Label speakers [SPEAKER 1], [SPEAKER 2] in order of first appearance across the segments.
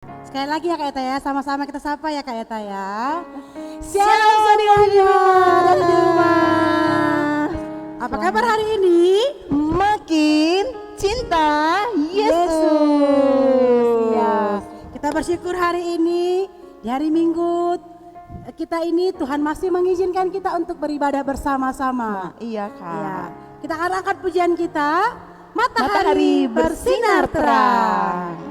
[SPEAKER 1] Sekali lagi ya Kak Eta ya, sama-sama kita sapa ya Kak Eta ya.
[SPEAKER 2] Shalom Sonia
[SPEAKER 1] dari di rumah. Apa kabar hari ini?
[SPEAKER 2] Makin cinta
[SPEAKER 1] Yesus. Ya,
[SPEAKER 2] Yesus.
[SPEAKER 1] kita bersyukur hari ini di hari Minggu kita ini Tuhan masih mengizinkan kita untuk beribadah bersama-sama.
[SPEAKER 2] Iya
[SPEAKER 1] Ya,
[SPEAKER 2] Kak.
[SPEAKER 1] kita akan angkat pujian kita,
[SPEAKER 2] Matahari bersinar terang.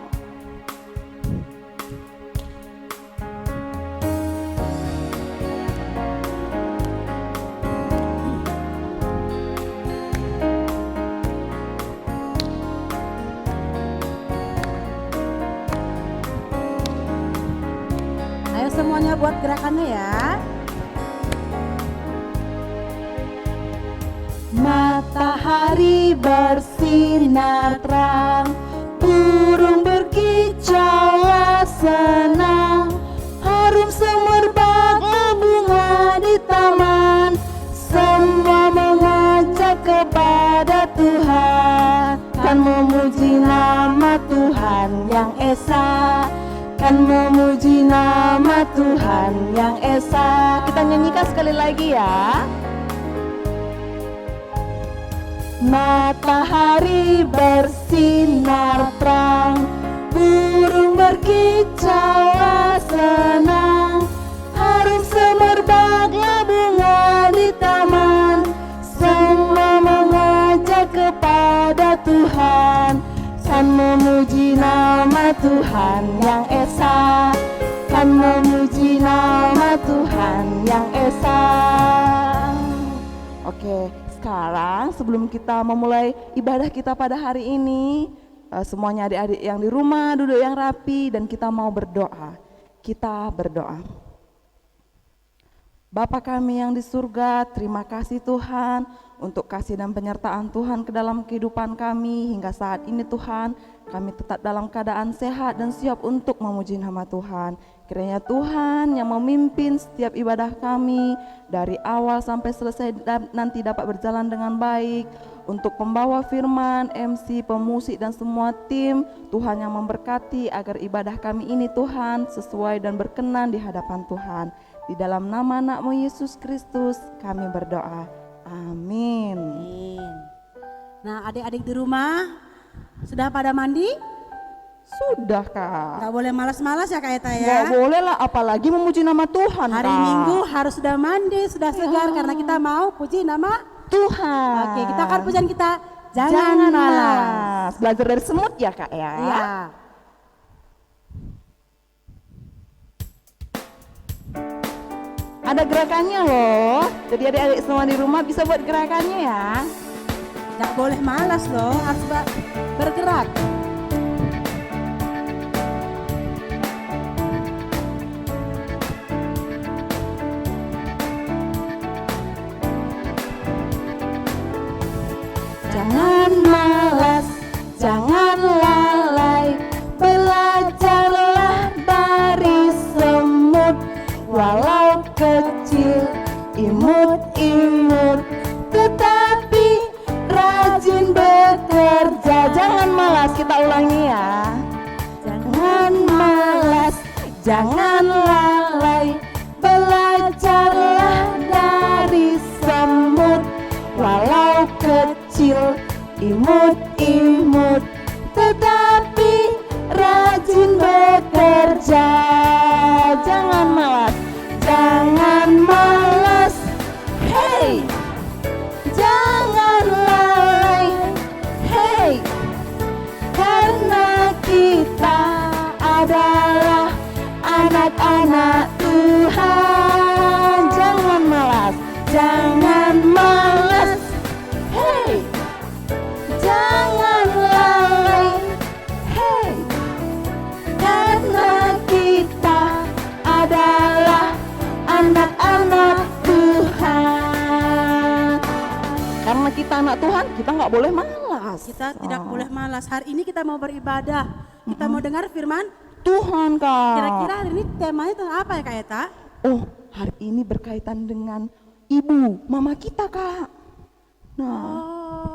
[SPEAKER 1] Ayo semuanya buat gerakannya ya.
[SPEAKER 2] Matahari bersinar terang, burung berkicau senang, harum semerbaklah bunga di taman, semua mengajak kepada Tuhan, kan memuji nama Tuhan yang esa, kan memuji nama Tuhan yang esa. Kita nyanyikan sekali lagi ya. Matahari bersinar terang, burung berkicau senang, harum semerbaklah bunga di taman, semua mengajak kepada Tuhan, kan memuji nama Tuhan yang esa, kan memuji nama Tuhan yang esa. Oke, sekarang sebelum kita memulai ibadah kita pada hari ini, semuanya adik-adik yang di rumah duduk yang rapi dan kita mau berdoa. Kita berdoa. Bapa kami yang di surga, terima kasih Tuhan untuk kasih dan penyertaan Tuhan ke dalam kehidupan kami hingga saat ini Tuhan. Kami tetap dalam keadaan sehat dan siap untuk memuji nama Tuhan. Kiranya Tuhan yang memimpin setiap ibadah kami dari awal sampai selesai nanti dapat berjalan dengan baik. Untuk pembawa firman, MC, pemusik dan semua tim, Tuhan yang memberkati agar ibadah kami ini Tuhan sesuai dan berkenan di hadapan Tuhan. Di dalam nama anak-Mu Yesus Kristus kami berdoa. Amin.
[SPEAKER 1] Amin. Nah, adik-adik di rumah sudah pada mandi?
[SPEAKER 2] Sudah Kak.
[SPEAKER 1] Gak boleh malas-malas ya Kak Eta ya.
[SPEAKER 2] Nggak boleh lah, apalagi memuji nama Tuhan
[SPEAKER 1] Hari
[SPEAKER 2] Kak.
[SPEAKER 1] Minggu harus sudah mandi, sudah segar karena kita mau puji nama
[SPEAKER 2] Tuhan.
[SPEAKER 1] Oke, kita akan pujian kita
[SPEAKER 2] Jangan
[SPEAKER 1] Jangan Malas.
[SPEAKER 2] malas. Belajar dari semut ya Kak ya.
[SPEAKER 1] Iya.
[SPEAKER 2] Ada gerakannya loh. Jadi adik-adik semua di rumah bisa buat gerakannya ya.
[SPEAKER 1] Gak boleh malas loh, harus bergerak.
[SPEAKER 2] Jangan malas, jangan lalai, belajarlah dari semut, walau kecil, imut-imut, tetapi rajin bekerja. Jangan malas, kita ulangi ya. Jangan malas, jangan lalai, belajarlah dari semut, walau kecil, imut-imut, tetapi rajin bekerja. Jangan malas, jangan malas, hey, jangan lalai, hey, karena kita adalah anak-anak Tuhan. Jangan malas, jangan malas, hey, jangan lalai, hey, karena kita adalah anak-anak Tuhan. Karena kita anak Tuhan, kita nggak boleh malas.
[SPEAKER 1] Kita tidak boleh malas. Hari ini kita mau beribadah. Kita mau dengar firman
[SPEAKER 2] Tuhan Kak.
[SPEAKER 1] Kira-kira hari ini temanya tentang apa ya Kak Eta?
[SPEAKER 2] Oh, hari ini berkaitan dengan ibu, mama kita Kak. Nah,
[SPEAKER 1] Oh,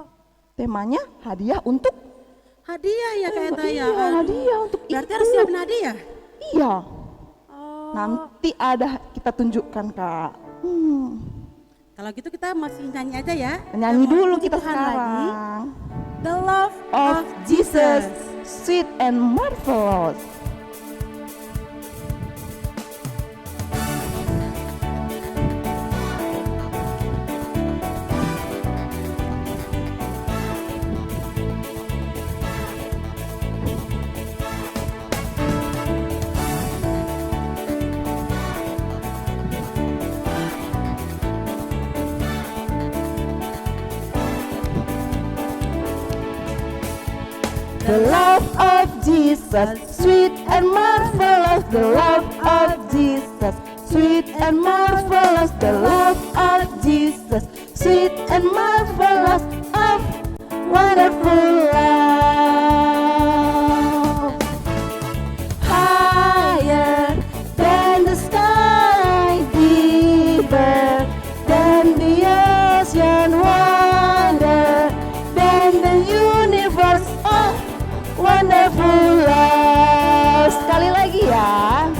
[SPEAKER 2] temanya hadiah untuk
[SPEAKER 1] Hadiah ya Kak Eta ya.
[SPEAKER 2] Iya, hadiah untuk
[SPEAKER 1] Berarti
[SPEAKER 2] ibu.
[SPEAKER 1] harus siapin hadiah.
[SPEAKER 2] Iya,
[SPEAKER 1] Oh.
[SPEAKER 2] nanti ada kita tunjukkan Kak.
[SPEAKER 1] Kalau gitu kita masih nyanyi aja ya.
[SPEAKER 2] Nyanyi
[SPEAKER 1] mau
[SPEAKER 2] dulu
[SPEAKER 1] puji
[SPEAKER 2] kita
[SPEAKER 1] Tuhan
[SPEAKER 2] sekarang.
[SPEAKER 1] lagi. The love
[SPEAKER 2] Of
[SPEAKER 1] of
[SPEAKER 2] Jesus,
[SPEAKER 1] Jesus.
[SPEAKER 2] sweet and marvelous. The love of Jesus, sweet and marvelous. The love of Jesus, sweet and marvelous. The love of Jesus, sweet and marvelous. Of wonderful love. Higher than the sky, deeper than the ocean, wider than the universe. Oh, wonderful love. Sekali lagi ya.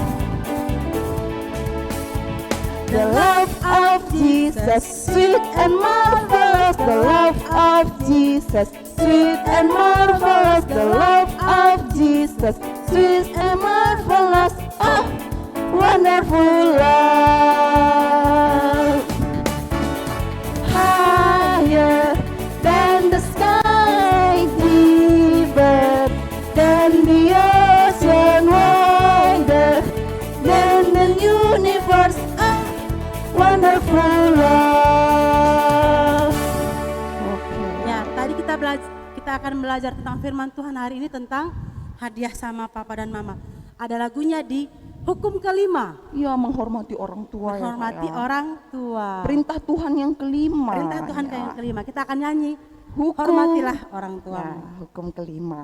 [SPEAKER 2] The love of Jesus, sweet and marvelous. The love of Jesus, sweet and marvelous. The love of Jesus, sweet and marvelous. Oh, wonderful love. Higher than the sky, deeper than the ocean, wider than the universe. Oh, wonderful love.
[SPEAKER 1] Ya, tadi kita akan belajar tentang firman Tuhan hari ini tentang hadiah sama papa dan mama. Ada lagunya di hukum kelima,
[SPEAKER 2] Ya, menghormati orang tua
[SPEAKER 1] menghormati
[SPEAKER 2] ya, Kak, ya.
[SPEAKER 1] orang tua.
[SPEAKER 2] Perintah Tuhan yang kelima.
[SPEAKER 1] Perintah Tuhan
[SPEAKER 2] ya.
[SPEAKER 1] yang kelima. Kita akan nyanyi,
[SPEAKER 2] Hukum.
[SPEAKER 1] hormatilah orang tua.
[SPEAKER 2] Ya, hukum kelima.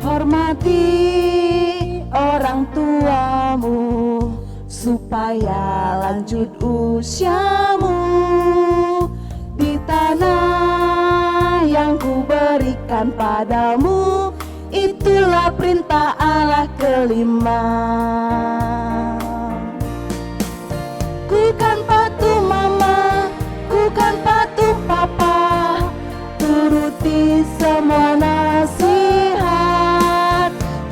[SPEAKER 2] Hormati orang tuamu supaya lanjut usiamu di tanah yang kuberikan padamu. Itulah perintah Allah kelima. Ku kan patuh mama, ku kan patuh papa, turuti semua nasihat.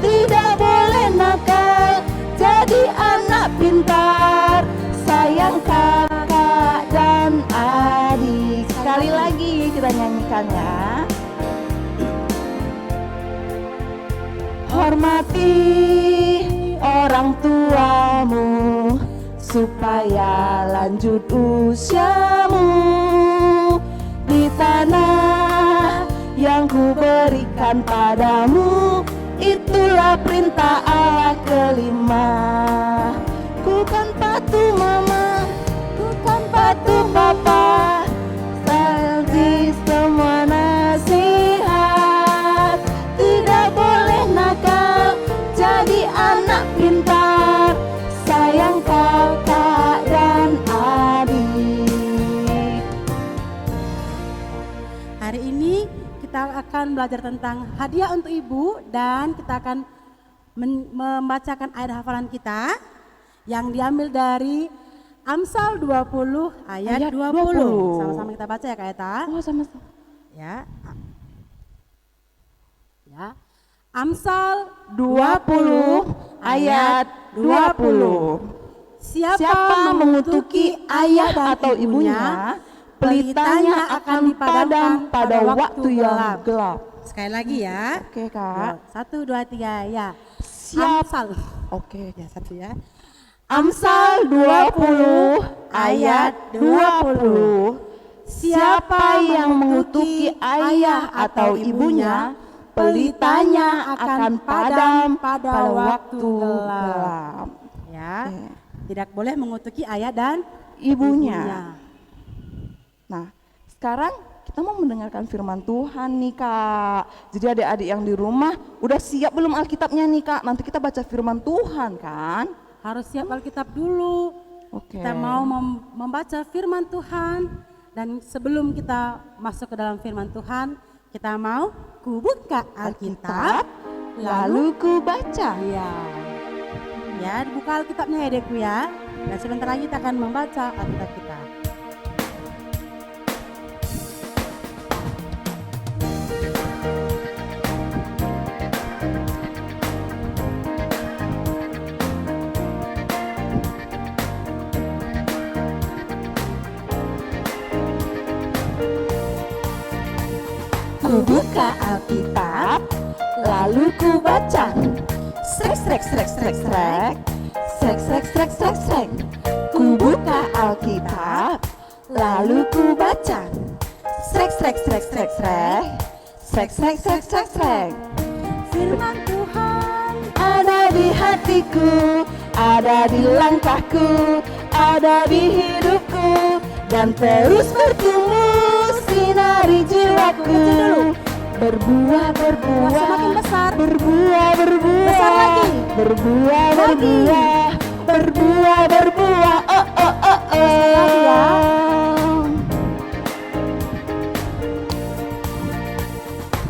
[SPEAKER 2] Tidak boleh nakal, jadi anak pintar, sayang kakak dan adik. Sekali lagi kita nyanyikannya. Hormati orang tuamu supaya lanjut usiamu di tanah yang kuberikan padamu. Itulah perintah Allah kelima. Ku kan patuh mama, ku kan patuh papa, salji semua nasihat. Tidak boleh nakal, jadi anak pintar, sayang kakak dan adik.
[SPEAKER 1] Hari ini kita akan belajar tentang hadiah untuk ibu dan kita akan membacakan ayat hafalan kita yang diambil dari Amsal 20 ayat 20. Sama-sama kita baca ya Kak Eta.
[SPEAKER 2] Oh, sama-sama.
[SPEAKER 1] Ya. Ya. Amsal 20 ayat 20.
[SPEAKER 2] Siapa mengutuki ayah atau ibunya, pelitanya akan dipadam pada waktu yang gelap.
[SPEAKER 1] Sekali lagi ya.
[SPEAKER 2] Oke, Kak.
[SPEAKER 1] 1, 2, 3 ya.
[SPEAKER 2] Siap.
[SPEAKER 1] Amsal.
[SPEAKER 2] Oke.
[SPEAKER 1] Ya, 1 ya.
[SPEAKER 2] Amsal 20 ayat 20. Siapa yang mengutuki ayah atau ibunya, pelitanya akan padam pada waktu gelap.
[SPEAKER 1] Ya, tidak boleh mengutuki ayah dan
[SPEAKER 2] Ibunya. Nah, sekarang kita mau mendengarkan firman Tuhan nih Kak. Jadi adik-adik yang di rumah udah siap belum Alkitabnya nih Kak? Nanti kita baca firman Tuhan kan?
[SPEAKER 1] Harus siap Alkitab dulu.
[SPEAKER 2] Oke.
[SPEAKER 1] Kita mau membaca firman Tuhan, dan sebelum kita masuk ke dalam firman Tuhan, kita mau buka Alkitab,
[SPEAKER 2] lalu ku baca.
[SPEAKER 1] Ya, dibuka Alkitabnya ya Deku ya. Dan sebentar lagi kita akan membaca Alkitab kita.
[SPEAKER 2] Ku buka Alkitab, lalu ku baca. Srek srek srek srek srek, srek srek srek srek srek. Ku buka Alkitab, lalu ku baca. Srek srek srek srek srek, srek srek srek srek srek.
[SPEAKER 1] Firman Tuhan
[SPEAKER 2] Ada di hatiku, ada di langkahku, ada di hidupku, dan terus bertumbuh sinari jiwaku. Berbuah, berbuah,
[SPEAKER 1] semakin besar.
[SPEAKER 2] berbuah, berbuah,
[SPEAKER 1] Besar lagi.
[SPEAKER 2] berbuah, berbuah, berbuah, berbuah, oh, oh, oh, oh.
[SPEAKER 1] lagi ya.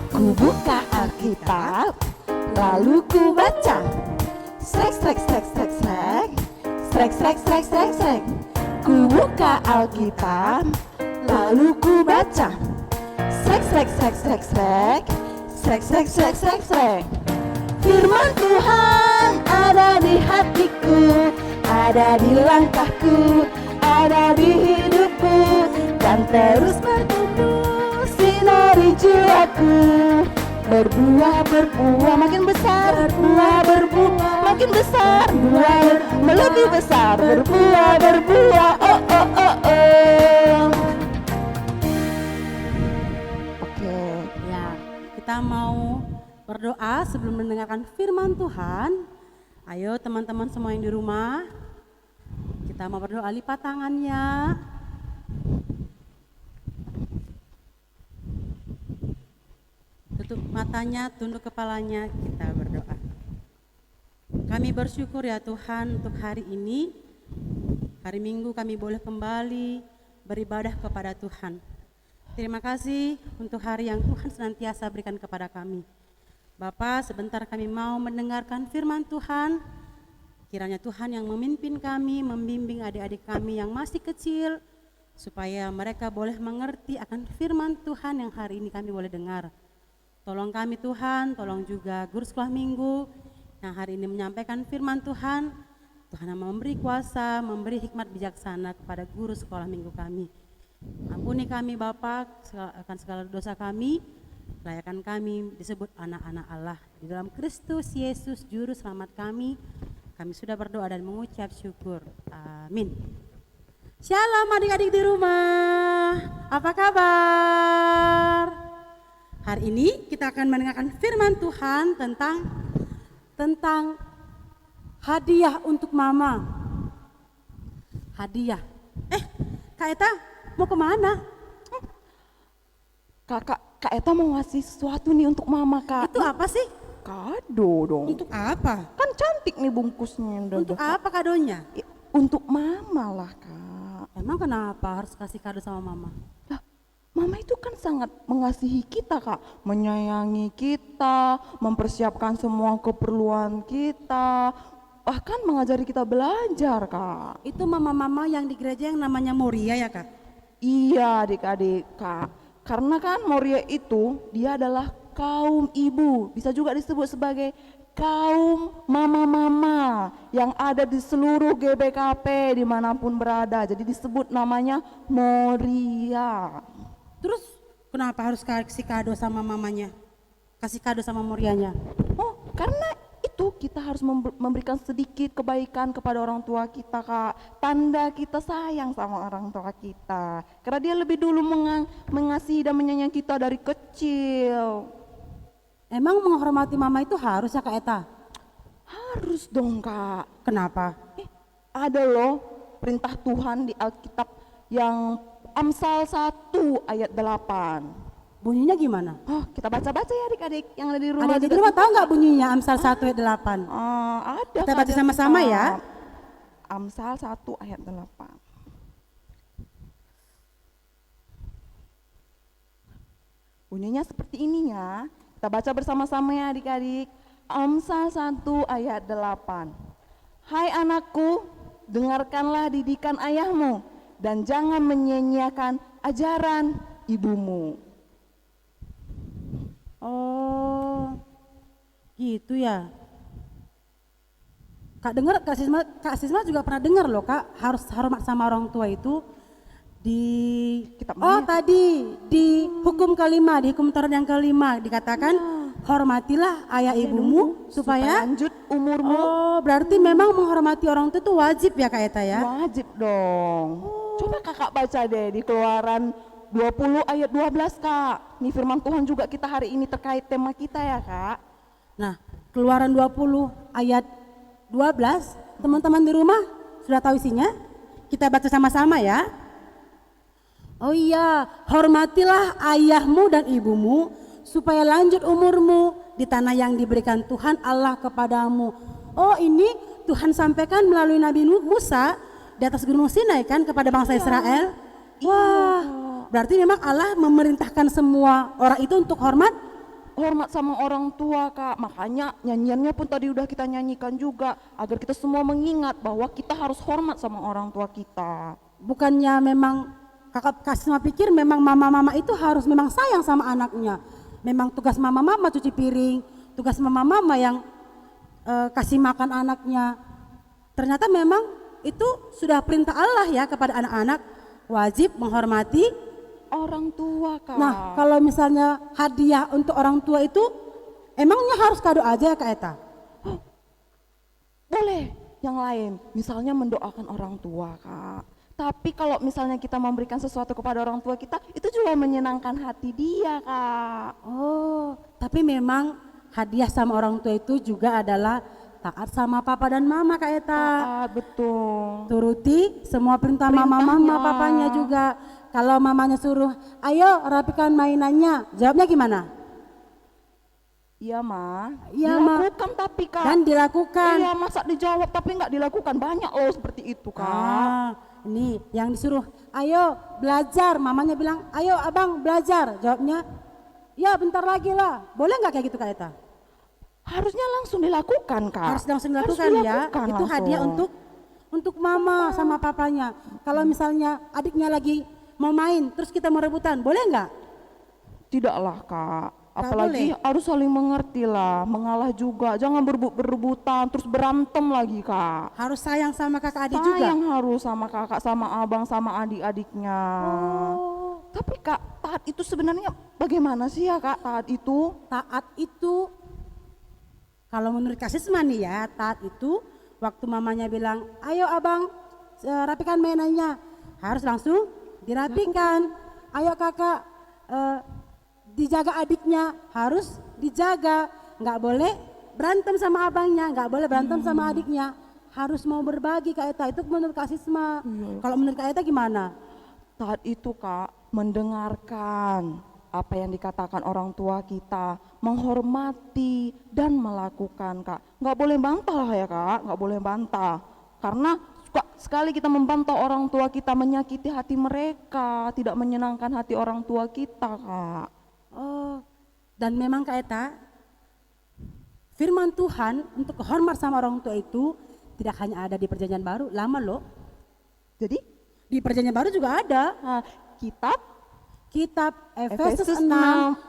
[SPEAKER 2] Ku buka Alkitab, lalu ku baca. Srek, srek, srek, srek, srek, srek, srek, srek, srek, srek. Ku buka Alkitab, lalu ku baca. Srek, srek, srek, srek, srek, srek, srek, srek, srek, srek. Firman Tuhan ada di hatiku, ada di langkahku, ada di hidupku, dan terus bertumbuh sinari jiwaku. Berbuah, berbuah, makin besar. Berbuah, berbuah, makin besar. Berbuah, lebih besar. Berbuah, berbuah, oh, oh, oh, oh. Oke.
[SPEAKER 1] Ya, kita mau berdoa sebelum mendengarkan firman Tuhan. Ayo teman-teman semua yang di rumah, kita mau berdoa, lipat tangannya. Tutup matanya, tunduk kepalanya, kita berdoa. Kami bersyukur ya Tuhan untuk hari ini. Hari Minggu kami boleh kembali beribadah kepada Tuhan. Terima kasih untuk hari yang Tuhan senantiasa berikan kepada kami. Bapa, sebentar kami mau mendengarkan firman Tuhan. Kiranya Tuhan yang memimpin kami, membimbing adik-adik kami yang masih kecil, supaya mereka boleh mengerti akan firman Tuhan yang hari ini kami boleh dengar. Tolong kami Tuhan, tolong juga guru sekolah minggu yang hari ini menyampaikan firman Tuhan. Tuhan yang memberi kuasa, memberi hikmat bijaksana kepada guru sekolah minggu kami. Ampuni kami Bapa akan segala dosa kami, layakan kami disebut anak-anak Allah. Di dalam Kristus Yesus Juru Selamat kami sudah berdoa dan mengucap syukur. Amin. Shalom adik-adik di rumah, apa kabar? Hari ini kita akan mendengarkan firman Tuhan tentang hadiah untuk mama. Hadiah. Kak Eta mau kemana?
[SPEAKER 2] Kak Eta mau ngasih sesuatu nih untuk mama Kak.
[SPEAKER 1] Itu apa sih?
[SPEAKER 2] Kado dong.
[SPEAKER 1] Untuk apa?
[SPEAKER 2] Kan cantik nih bungkusnya.
[SPEAKER 1] Untuk apa kadonya?
[SPEAKER 2] Untuk mama lah Kak.
[SPEAKER 1] Emang kenapa harus kasih kado sama mama?
[SPEAKER 2] Lah, mama itu kan sangat mengasihi kita Kak, menyayangi kita, mempersiapkan semua keperluan kita, bahkan mengajari kita belajar Kak.
[SPEAKER 1] Itu mama-mama yang di gereja yang namanya Moria ya Kak?
[SPEAKER 2] Iya adik-adik Kak, karena kan Moria itu dia adalah kaum ibu, bisa juga disebut sebagai kaum mama-mama yang ada di seluruh GBKP dimanapun berada, jadi disebut namanya Moria.
[SPEAKER 1] Terus kenapa harus kasih kado sama mamanya? Kasih kado sama Morianya?
[SPEAKER 2] Oh, karena itu kita harus memberikan sedikit kebaikan kepada orang tua kita Kak. Tanda kita sayang sama orang tua kita. Karena dia lebih dulu mengasihi dan menyayangi kita dari kecil.
[SPEAKER 1] Emang menghormati mama itu harus ya Kak Eta?
[SPEAKER 2] Harus dong Kak.
[SPEAKER 1] Kenapa?
[SPEAKER 2] Ada loh perintah Tuhan di Alkitab yang Amsal 1 ayat 8.
[SPEAKER 1] Bunyinya gimana?
[SPEAKER 2] Oh, kita baca-baca ya adik-adik yang ada di rumah.
[SPEAKER 1] Ada di rumah tahu nggak bunyinya Amsal 1 ayat 8?
[SPEAKER 2] Ada.
[SPEAKER 1] Kita baca sama-sama ya.
[SPEAKER 2] Amsal 1 ayat 8. Bunyinya seperti ini ya. Kita baca bersama-sama ya adik-adik. Amsal 1 ayat 8. Hai anakku, dengarkanlah didikan ayahmu dan jangan menyia-nyiakan ajaran ibumu.
[SPEAKER 1] Oh, gitu ya. Kak Sisma juga pernah dengar loh Kak, harus hormat sama orang tua itu di
[SPEAKER 2] Kitab
[SPEAKER 1] oh
[SPEAKER 2] mana?
[SPEAKER 1] tadi di hukum kelima, di hukum Taurat yang kelima dikatakan hormatilah ayah ibumu supaya
[SPEAKER 2] lanjut umurmu.
[SPEAKER 1] oh berarti memang menghormati orang tua itu wajib ya Kak Eta ya?
[SPEAKER 2] Wajib dong. Coba kakak baca deh di Keluaran 20 ayat 12 Kak. Nih firman Tuhan juga kita hari ini terkait tema kita ya Kak.
[SPEAKER 1] Nah, Keluaran 20 ayat 12, teman-teman di rumah sudah tahu isinya? Kita baca sama-sama ya. Oh iya, hormatilah ayahmu dan ibumu supaya lanjut umurmu di tanah yang diberikan Tuhan Allah kepadamu. Oh ini Tuhan sampaikan melalui Nabi Musa di atas Gunung Sinai kan kepada bangsa Israel. Wah, berarti memang Allah memerintahkan semua orang itu untuk hormat
[SPEAKER 2] Sama orang tua Kak. Makanya nyanyiannya pun tadi udah kita nyanyikan juga agar kita semua mengingat bahwa kita harus hormat sama orang tua kita.
[SPEAKER 1] bukannya memang kakak kasih pikir memang mama-mama itu harus memang sayang sama anaknya. Memang tugas mama-mama cuci piring, tugas mama-mama yang kasih makan anaknya. Ternyata memang itu sudah perintah Allah ya kepada anak-anak wajib menghormati
[SPEAKER 2] Orang tua Kak.
[SPEAKER 1] Nah, kalau misalnya hadiah untuk orang tua itu emangnya harus kado aja ya Kak Eta?
[SPEAKER 2] Boleh yang lain, misalnya mendoakan orang tua Kak. Tapi kalau misalnya kita memberikan sesuatu kepada orang tua kita, itu juga menyenangkan hati dia Kak.
[SPEAKER 1] Oh, tapi memang hadiah sama orang tua itu juga adalah taat sama papa dan mama Kak Eta.
[SPEAKER 2] Betul.
[SPEAKER 1] Turuti semua perintah
[SPEAKER 2] Perintahnya.
[SPEAKER 1] mama-mama, papanya juga. Kalau mamanya suruh, ayo rapikan mainannya, jawabnya gimana?
[SPEAKER 2] Iya Ma.
[SPEAKER 1] Iya, Ma.
[SPEAKER 2] Dilakukan tapi Kak.
[SPEAKER 1] Dan dilakukan.
[SPEAKER 2] Iya masa dijawab tapi nggak dilakukan, banyak loh seperti itu Kak.
[SPEAKER 1] Ini yang disuruh, ayo belajar, mamanya bilang, ayo abang belajar, jawabnya, ya bentar lagi lah, boleh nggak kayak gitu Kak Eta?
[SPEAKER 2] Harusnya langsung dilakukan Kak.
[SPEAKER 1] Harus langsung dilakukan ya, itu
[SPEAKER 2] langsung.
[SPEAKER 1] hadiah untuk mama sama papanya. Kalau misalnya adiknya lagi mau main, terus kita mau rebutan, boleh nggak?
[SPEAKER 2] Tidaklah Kak.
[SPEAKER 1] Nggak
[SPEAKER 2] Apalagi harus saling mengerti lah, mengalah juga, jangan berebutan terus berantem lagi Kak.
[SPEAKER 1] Harus sayang sama kakak adik juga.
[SPEAKER 2] Sayang harus sama kakak, sama abang, sama adik-adiknya. Tapi Kak, taat itu sebenarnya bagaimana sih ya Kak, taat itu?
[SPEAKER 1] Taat itu, kalau menurut Kak Sisma nih ya, taat itu waktu mamanya bilang, ayo abang rapikan mainannya, harus langsung dirapikan. Ayo kakak dijaga adiknya, harus dijaga. Nggak boleh berantem sama abangnya, nggak boleh berantem sama adiknya. Harus mau berbagi Kak Eta, itu menurut Kak Sisma. Kalau menurut Kak Eta gimana?
[SPEAKER 2] Taat itu Kak, mendengarkan apa yang dikatakan orang tua kita, menghormati dan melakukan Kak. Nggak boleh bantah lah ya Kak, nggak boleh bantah. Karena suka sekali kita membantah orang tua kita, menyakiti hati mereka, tidak menyenangkan hati orang tua kita Kak.
[SPEAKER 1] Oh, dan memang Kak Eta, firman Tuhan untuk hormat sama orang tua itu tidak hanya ada di Perjanjian Baru, lama loh.
[SPEAKER 2] Jadi
[SPEAKER 1] Di Perjanjian Baru juga ada. Kitab Efesus 6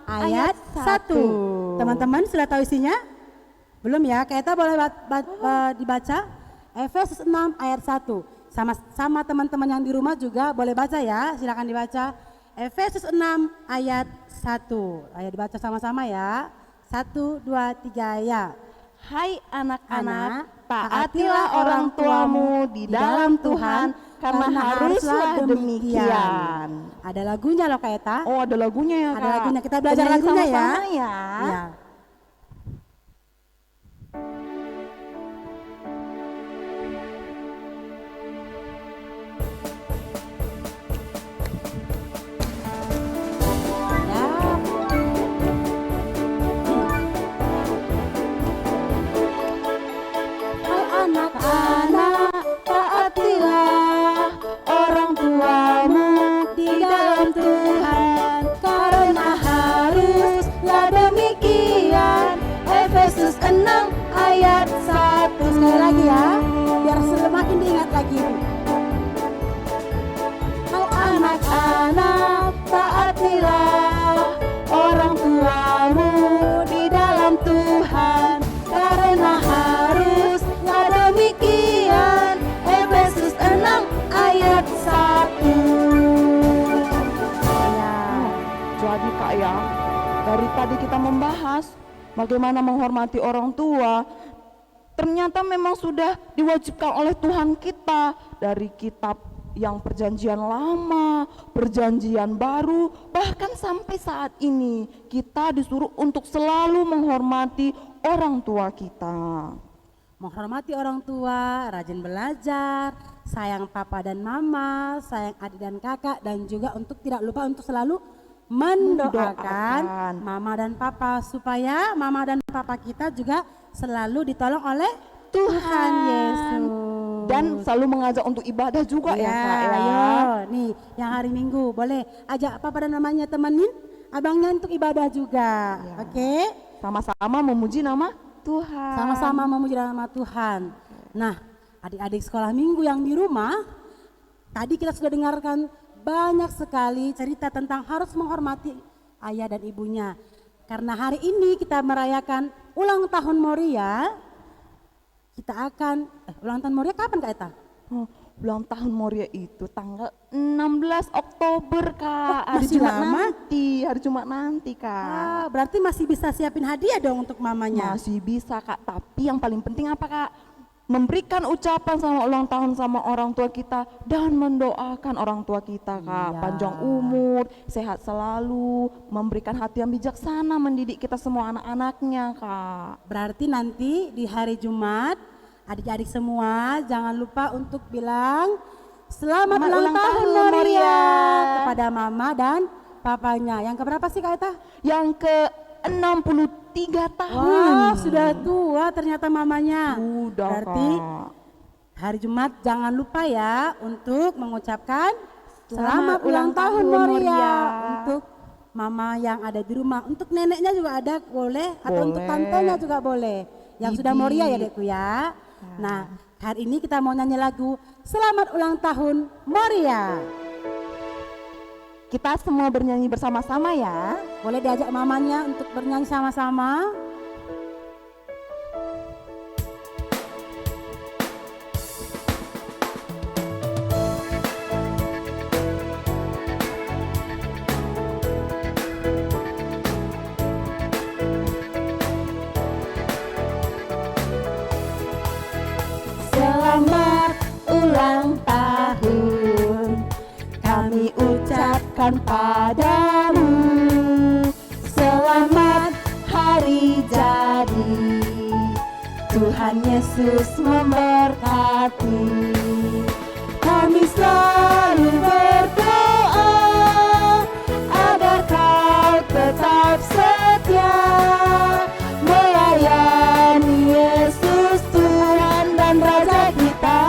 [SPEAKER 1] ayat 1. Teman-teman sudah tahu isinya? Belum ya? Kak Eta boleh dibaca Efesus 6 ayat 1. Sama teman-teman yang di rumah juga boleh baca ya, silakan dibaca. Efesus 6 ayat 1. Ayo dibaca sama-sama ya. 1, 2, 3 ya.
[SPEAKER 2] Hai anak-anak, taatilah orang tuamu di dalam Tuhan, karena haruslah demikian.
[SPEAKER 1] Ada lagunya loh Kak Eta.
[SPEAKER 2] Oh ada lagunya ya Kak.
[SPEAKER 1] Ada lagunya, kita belajar
[SPEAKER 2] Nyanyi
[SPEAKER 1] lagunya ya.
[SPEAKER 2] sama-sama ya.
[SPEAKER 1] Ya. lagi Bu. Hai anak-anak, taatilah orang tuamu di dalam Tuhan, karena harusnya demikian. Efesus 6 ayat 1.
[SPEAKER 2] Ya, jadi Kak ya, dari tadi kita membahas bagaimana menghormati orang tua. Ternyata memang sudah diwajibkan oleh Tuhan kita dari kitab yang perjanjian lama, perjanjian baru, bahkan sampai saat ini kita disuruh untuk selalu menghormati orang tua kita.
[SPEAKER 1] Menghormati orang tua, rajin belajar, sayang papa dan mama, sayang adik dan kakak, dan juga untuk tidak lupa untuk selalu mendoakan mama dan papa, supaya mama dan papa kita juga selalu ditolong oleh Tuhan Yesus.
[SPEAKER 2] Dan selalu mengajak untuk ibadah juga ya Kak ya.
[SPEAKER 1] Ayo, nih yang hari Minggu boleh ajak papa dan mamanya temenin abangnya untuk ibadah juga.
[SPEAKER 2] Ya.
[SPEAKER 1] Oke?
[SPEAKER 2] Sama-sama memuji nama Tuhan.
[SPEAKER 1] Sama-sama memuji nama Tuhan. Nah, adik-adik sekolah minggu yang di rumah, tadi kita sudah dengarkan banyak sekali cerita tentang harus menghormati ayah dan ibunya. Karena hari ini kita merayakan ulang tahun Moria, kita akan ulang tahun Moria kapan Kak Eta?
[SPEAKER 2] Ulang tahun Moria itu tanggal 16 Oktober Kak. Hari
[SPEAKER 1] masih
[SPEAKER 2] Jumat
[SPEAKER 1] lama?
[SPEAKER 2] hari Jumat nanti Kak.
[SPEAKER 1] Berarti masih bisa siapin hadiah dong untuk mamanya.
[SPEAKER 2] Masih bisa Kak, tapi yang paling penting apa Kak? Memberikan ucapan sama ulang tahun sama orang tua kita dan mendoakan orang tua kita Kak.
[SPEAKER 1] Iya.
[SPEAKER 2] Panjang umur, sehat selalu, memberikan hati yang bijaksana, mendidik kita semua anak-anaknya Kak.
[SPEAKER 1] Berarti nanti di hari Jumat, adik-adik semua jangan lupa untuk bilang selamat ulang tahun Moria kepada mama dan papanya. Yang keberapa sih Kak Eta?
[SPEAKER 2] Yang ke 63 tahun.
[SPEAKER 1] Wah, sudah tua ternyata mamanya.
[SPEAKER 2] Udah
[SPEAKER 1] Berarti
[SPEAKER 2] Kak.
[SPEAKER 1] hari Jumat jangan lupa ya untuk mengucapkan
[SPEAKER 2] Selamat
[SPEAKER 1] selamat ulang tahun
[SPEAKER 2] tahun,
[SPEAKER 1] Moria
[SPEAKER 2] Moria.
[SPEAKER 1] untuk mama yang ada di rumah. Untuk neneknya juga ada boleh, atau untuk
[SPEAKER 2] Boleh.
[SPEAKER 1] tantenya juga boleh. Yang sudah
[SPEAKER 2] Bibi.
[SPEAKER 1] Moria ya Dekku ya. Nah, hari ini kita mau nyanyi lagu Selamat Ulang Tahun Moria.
[SPEAKER 2] Kita semua bernyanyi bersama-sama ya.
[SPEAKER 1] Boleh diajak mamanya untuk bernyanyi sama-sama. Selamat ulang tahun kami ucapkan padamu, selamat hari jadi, Tuhan Yesus memberkati. Kami selalu berdoa agar kau tetap setia melayani Yesus Tuhan dan Raja kita.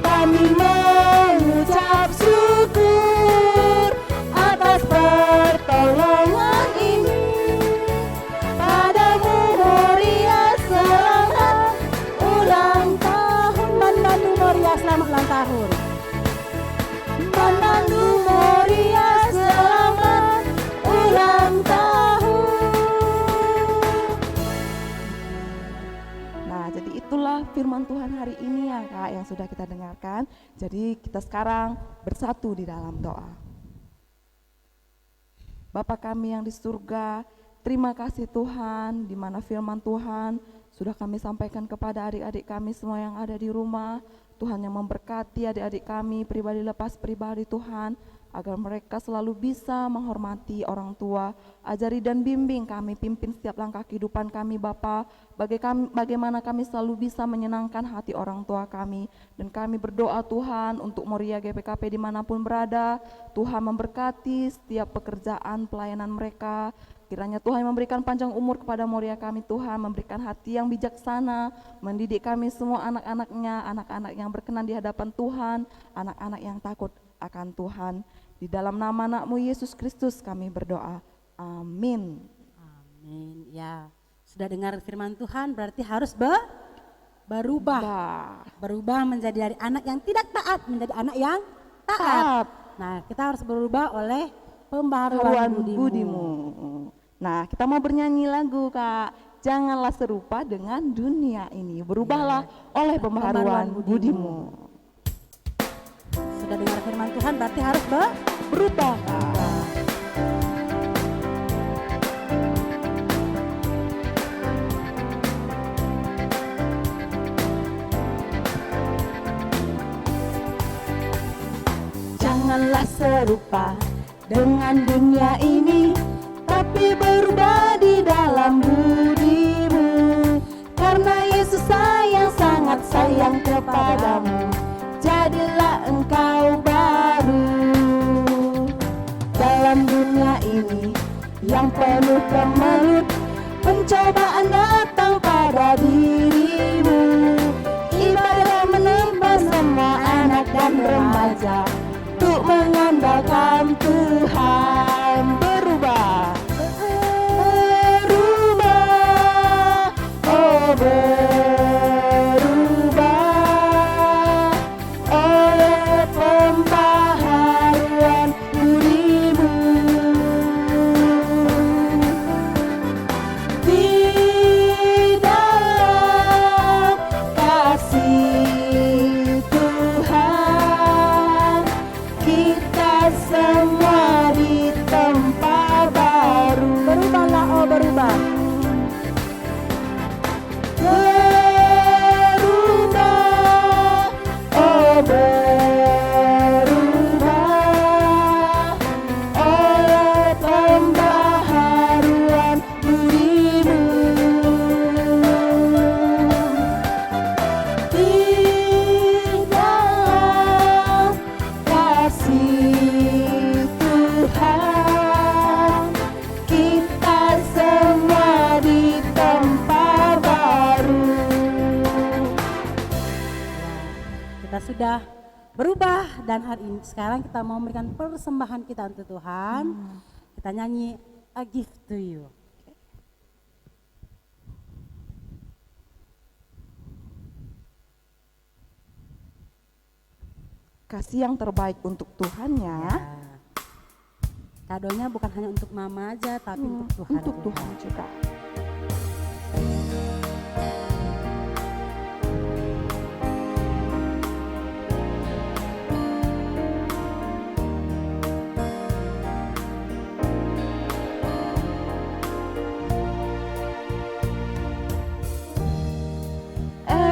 [SPEAKER 1] Kami mengucap syukur atas pertolongan ini. Padamu Moria selamat ulang tahun. Mandandu Moria selamat ulang tahun. Mandandu Moria selamat ulang tahun.
[SPEAKER 2] Nah, jadi itulah firman Tuhan hari ini ya Kak yang sudah kita dengarkan. Jadi kita sekarang bersatu di dalam doa. Bapa kami yang di surga, terima kasih Tuhan di mana firman Tuhan sudah kami sampaikan kepada adik-adik kami semua yang ada di rumah. Tuhan yang memberkati adik-adik kami pribadi lepas pribadi Tuhan, agar mereka selalu bisa menghormati orang tua. Ajari dan bimbing kami, pimpin setiap langkah kehidupan kami Bapa, bagaimana kami selalu bisa menyenangkan hati orang tua kami. Dan kami berdoa Tuhan untuk Moria GPKP dimanapun berada, Tuhan memberkati setiap pekerjaan pelayanan mereka. Kiranya Tuhan memberikan panjang umur kepada Moria kami Tuhan, memberikan hati yang bijaksana, mendidik kami semua anak-anaknya, anak-anak yang berkenan di hadapan Tuhan, anak-anak yang takut akan Tuhan. Di dalam nama anakmu Yesus Kristus kami berdoa. Amin.
[SPEAKER 1] Amin. Ya, sudah dengar firman Tuhan berarti harus berubah. Berubah menjadi dari anak yang tidak taat menjadi anak yang taat. Nah, kita harus berubah oleh pembaharuan budimu.
[SPEAKER 2] Nah, kita mau bernyanyi lagu, Kak. Janganlah serupa dengan dunia ini. Berubahlah oleh pembaharuan budimu.
[SPEAKER 1] Sudah dengar firman Tuhan berarti harus berubah.
[SPEAKER 2] Janganlah serupa dengan dunia ini, tapi berubah di dalam budimu. Karena Yesus sangat sayang kepadamu, jadilah engkau baru. Dalam dunia ini yang penuh kemelut, pencobaan datang pada dirimu. Ibadah menimpa semua anak dan remaja, untuk mengandalkan Tuhan. Berubah, oh berubah oleh pembaharuan budimu. Di dalam kasih Tuhan, kita semua di tempat baru.
[SPEAKER 1] Berubahlah, oh berubah.
[SPEAKER 2] Berubah, oh berubah oleh pembaharuan budimu. Di dalam kasih Tuhan, kita semua di tempat baru.
[SPEAKER 1] Kita sudah berubah dan hari ini sekarang kita mau memberikan persembahan kita untuk Tuhan. Kita nyanyi A Gift to You.
[SPEAKER 2] Kasih yang terbaik untuk Tuhan ya.
[SPEAKER 1] Kadonya bukan hanya untuk mama aja tapi untuk Tuhan.
[SPEAKER 2] Untuk Tuhan juga.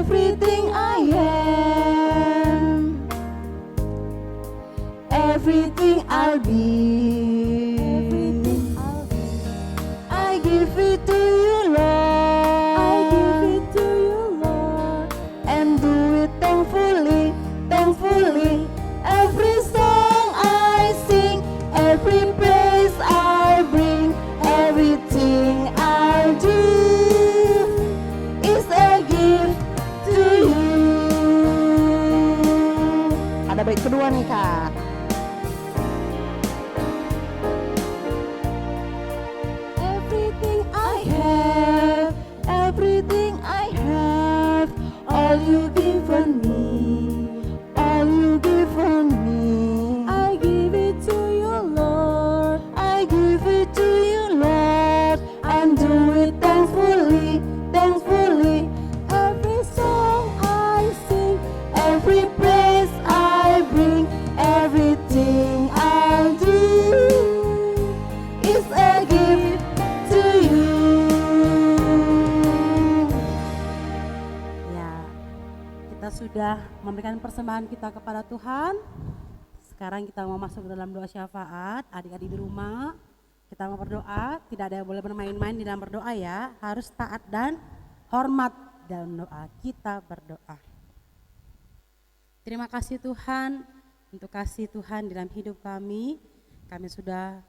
[SPEAKER 2] Everything I am, everything I'll be, I give it to you, Lord.
[SPEAKER 1] I give it to you, Lord.
[SPEAKER 2] And do it thankfully, thankfully. Every song I sing, every praise I bring, everything I do is a gift to you. Ada bait kedua nih, Kak. Everything I have, everything I have, all you given me, all you given me.
[SPEAKER 1] I give it to you, Lord.
[SPEAKER 2] I give it to you, Lord, and do it thankfully, thankfully. Every song I sing, every praise I bring, everything I do is a gift to you.
[SPEAKER 1] Ya, kita sudah memberikan persembahan kita kepada Tuhan. Sekarang kita mau masuk ke dalam doa syafaat. Adik-adik di rumah, kita mau berdoa. Tidak ada yang boleh bermain-main di dalam berdoa ya. Harus taat dan hormat dalam doa. Kita berdoa. Terima kasih Tuhan untuk kasih Tuhan dalam hidup kami. Kami sudah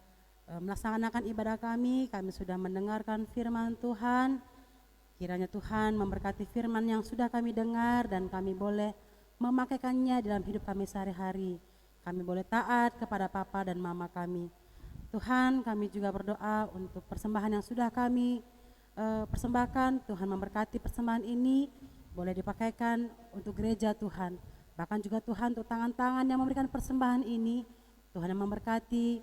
[SPEAKER 1] melaksanakan ibadah kami sudah mendengarkan firman Tuhan. Kiranya Tuhan memberkati firman yang sudah kami dengar dan kami boleh memakaikannya dalam hidup kami sehari-hari. Kami boleh taat kepada Papa dan Mama kami. Tuhan, kami juga berdoa untuk persembahan yang sudah kami persembahkan. Tuhan memberkati persembahan ini. boleh dipakaikan untuk gereja Tuhan. Bahkan juga Tuhan untuk tangan-tangan yang memberikan persembahan ini, Tuhan yang memberkati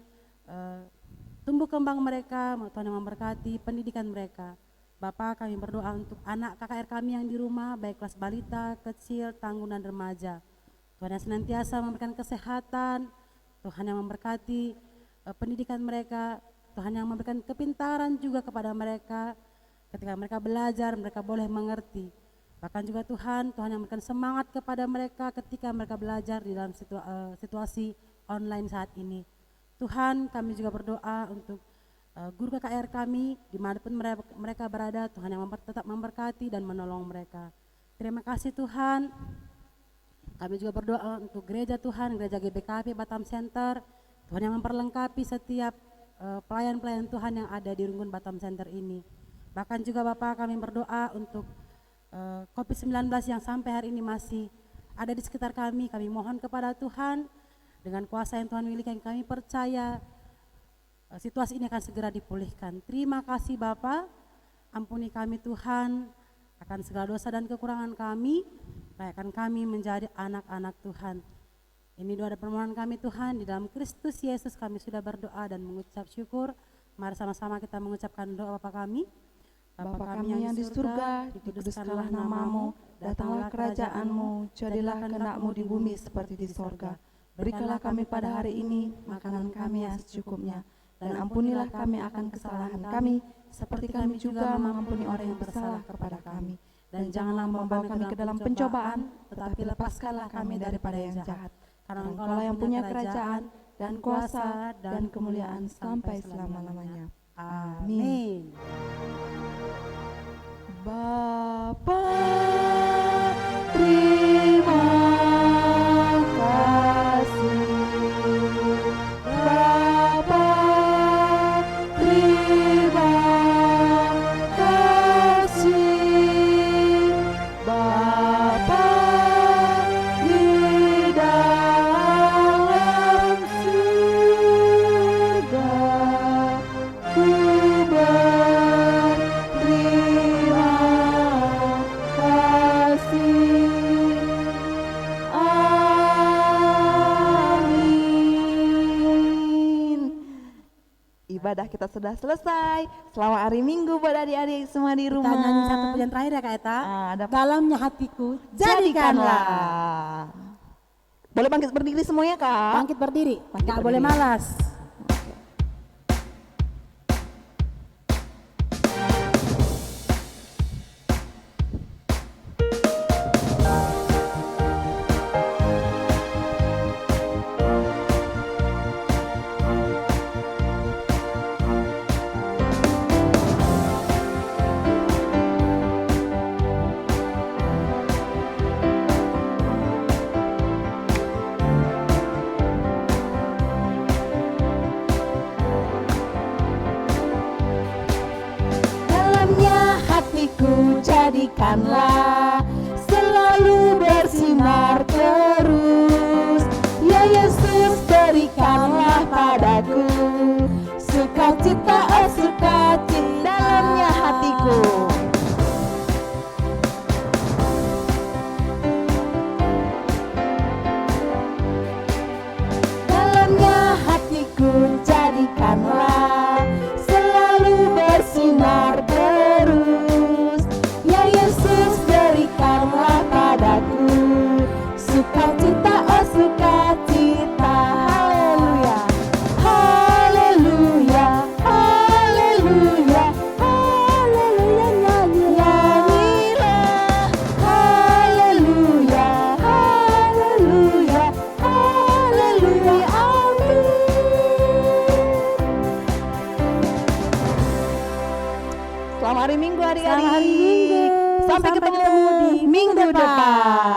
[SPEAKER 1] tumbuh kembang mereka, Tuhan yang memberkati pendidikan mereka. Bapa, kami berdoa untuk anak KKR kami yang di rumah, baik kelas balita, kecil, tangguh dan remaja. Tuhan yang senantiasa memberikan kesehatan, Tuhan yang memberkati pendidikan mereka, Tuhan yang memberikan kepintaran juga kepada mereka. Ketika mereka belajar, mereka boleh mengerti. Bahkan juga Tuhan yang memberikan semangat kepada mereka ketika mereka belajar di dalam situasi online saat ini. Tuhan, kami juga berdoa untuk guru KKR kami dimanapun mereka berada, Tuhan yang tetap memberkati dan menolong mereka. Terima kasih Tuhan. Kami juga berdoa untuk gereja Tuhan, gereja GBKP Batam Center, Tuhan yang memperlengkapi setiap pelayan-pelayan Tuhan yang ada di Runggun Batam Center ini. Bahkan juga Bapak, kami berdoa untuk COVID-19 yang sampai hari ini masih ada di sekitar kami mohon kepada Tuhan dengan kuasa yang Tuhan miliki, yang kami percaya situasi ini akan segera dipulihkan. Terima kasih Bapak, ampuni kami Tuhan akan segala dosa dan kekurangan kami, layakkan kami menjadi anak-anak Tuhan. Ini doa dan permohonan kami Tuhan, di dalam Kristus Yesus kami sudah berdoa dan mengucap syukur. Mari sama-sama kita mengucapkan doa Bapa kami.
[SPEAKER 2] Bapa kami yang di surga, dikuduskanlah namamu, datanglah kerajaan-Mu, jadilah kehendak-Mu di bumi seperti di sorga. Berikanlah kami pada hari ini makanan kami yang secukupnya, dan ampunilah kami akan kesalahan kami, seperti kami juga mengampuni orang yang bersalah kepada kami. Dan janganlah membawa kami ke dalam pencobaan, tetapi lepaskanlah kami daripada yang jahat. Karena Engkaulah yang punya kerajaan, dan kuasa, dan kemuliaan sampai selama-lamanya. Amin. Bapa, terima kasih. Bapa, terima kasih. Bapa di dalam surga, ku berterima kasih. Amin. Ibadah kita sudah selesai. Selamat hari Minggu buat adik-adik semua di rumah.
[SPEAKER 1] Kita nyanyi satu pujian terakhir ya Kak Eta. Dalamnya hatiku
[SPEAKER 2] Jadikanlah. Boleh bangkit berdiri semuanya Kak?
[SPEAKER 1] Bangkit berdiri,
[SPEAKER 2] Bangkit
[SPEAKER 1] Kak
[SPEAKER 2] berdiri.
[SPEAKER 1] boleh malas.
[SPEAKER 2] Dalamnya hatiku jadikanlah selalu bersinar terus. Ya Yesus, berikanlah padaku sukacita, oh sukacita dalamnya hatiku. Dalamnya hatiku jadikanlah selalu bersinar terus. Ya Yesus, berikanlah padaku sukacita, oh sukacita. Haleluya, haleluya, haleluya, haleluya, nyanyilah. Haleluya, haleluya, haleluya, amin. Selamat hari Minggu adik-adik.
[SPEAKER 1] Selamat hari Minggu.
[SPEAKER 2] Sampai ketemu di minggu depan.